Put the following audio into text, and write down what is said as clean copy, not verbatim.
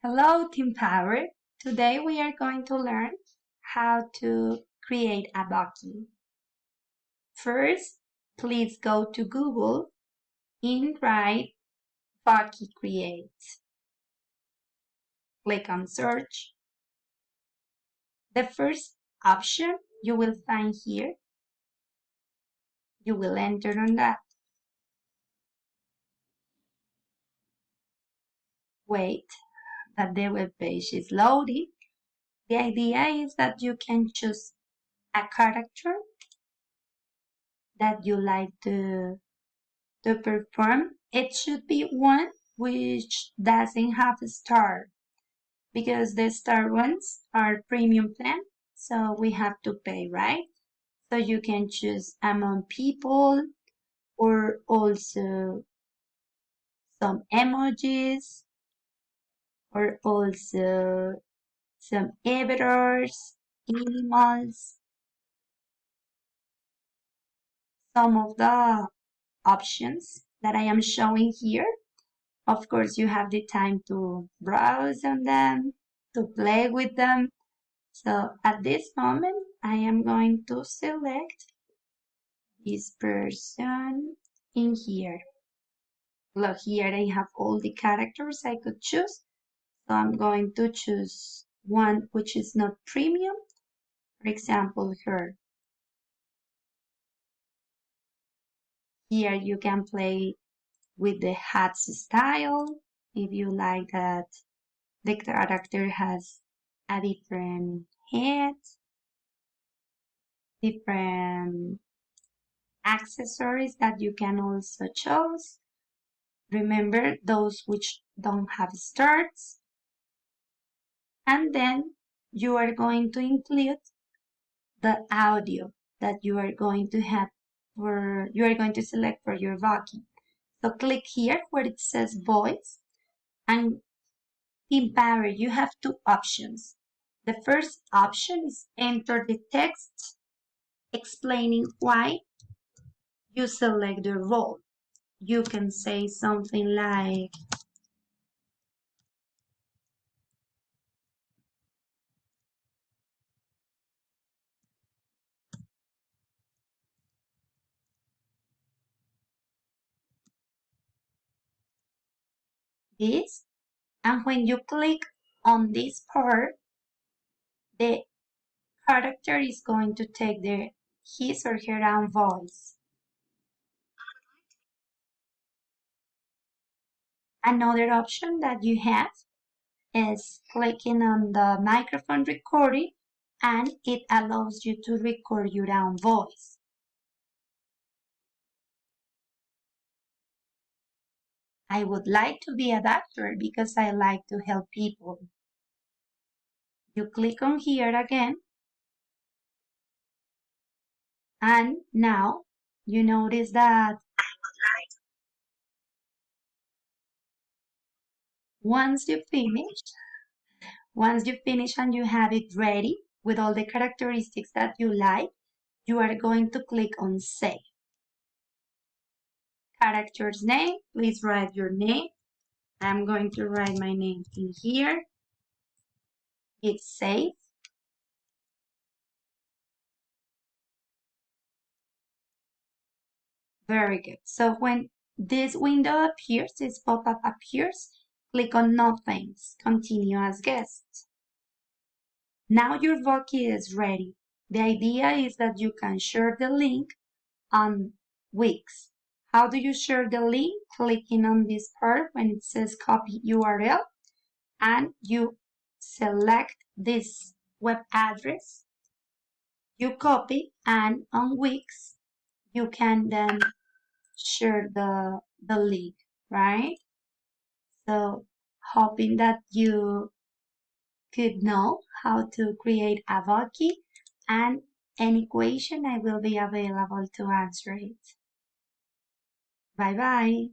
Hello, Team Power. Today we are going to learn how to create a booking. First, please go to Google and write Booking Create. Click on Search. The first option you will find here, you will enter on that. Wait that the web page is loading. The idea is that you can choose a character that you like to perform. It should be one which doesn't have a star because the star ones are premium plan, so we have to pay, right? So you can choose among people or also some emojis or also some avatars, animals. Some of the options that I am showing here. Of course, you have the time to browse on them, to play with them. So at this moment, I am going to select this person in here. Look, here I have all the characters I could choose. So I'm going to choose one which is not premium. For example, her. Here you can play with the hats style if you like that the character has a different head, different accessories that you can also choose. Remember those which don't have stars. And then you are going to include the audio that you are going to have you are going to select for your voicing. So click here where it says voice, and in Power you have two options. The first option is enter the text explaining why you select the role. You can say something like, this, and when you click on this part, the character is going to take his or her own voice. Another option that you have is clicking on the microphone recording, and it allows you to record your own voice. I would like to be a doctor because I like to help people. You click on here again, and now you notice that once you finish and you have it ready with all the characteristics that you like, you are going to click on save. Character's name, please write your name. I'm going to write my name in here. Hit save. Very good. So when this window appears, this pop-up appears, click on No Thanks, continue as guest. Now your Voki is ready. The idea is that you can share the link on Wix. How do you share the link? Clicking on this part when it says copy URL, and you select this web address. You copy, and on Wix you can then share the link, right? So hoping that you could know how to create a Voki, and any question I will be available to answer it. Bye bye.